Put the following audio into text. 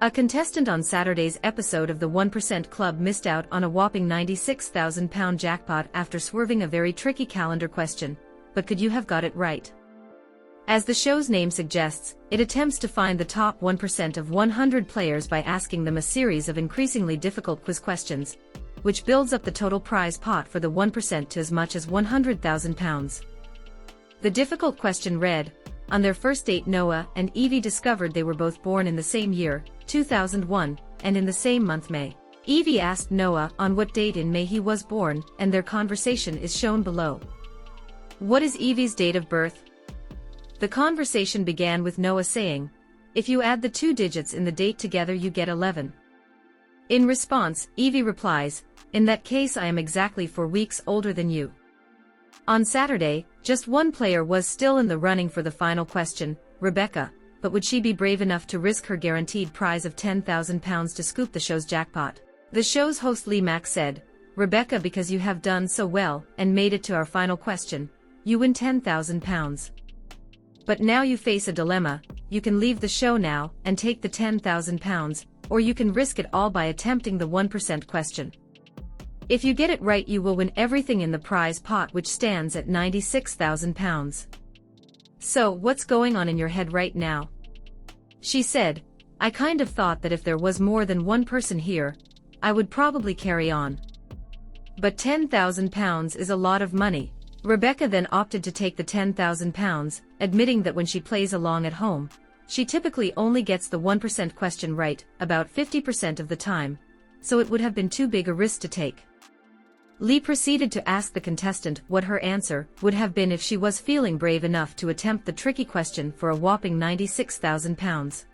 A contestant on Saturday's episode of the 1% Club missed out on a whopping £96,000 jackpot after swerving a very tricky calendar question. But could you have got it right? As the show's name suggests, it attempts to find the top 1% of 100 players by asking them a series of increasingly difficult quiz questions, which builds up the total prize pot for the 1% to as much as £100,000. The difficult question read, on their first date Noah and Evie discovered they were both born in the same year, 2001, and in the same month May. Evie asked Noah on what date in May he was born, and their conversation is shown below. What is Evie's date of birth? The conversation began with Noah saying, if you add the two digits in the date together you get 11. In response, Evie replies, in that case I am exactly 4 weeks older than you. On Saturday, just one player was still in the running for the final question, Rebecca, but would she be brave enough to risk her guaranteed prize of £10,000 to scoop the show's jackpot? The show's host Lee Mack said, Rebecca, because you have done so well and made it to our final question, you win £10,000. But now you face a dilemma, you can leave the show now and take the £10,000, or you can risk it all by attempting the 1% question. If you get it right you will win everything in the prize pot, which stands at £96,000. So, what's going on in your head right now? She said, I kind of thought that if there was more than one person here, I would probably carry on. But £10,000 is a lot of money. Rebecca then opted to take the £10,000, admitting that when she plays along at home, she typically only gets the 1% question right, about 50% of the time, so it would have been too big a risk to take. Lee proceeded to ask the contestant what her answer would have been if she was feeling brave enough to attempt the tricky question for a whopping £96,000.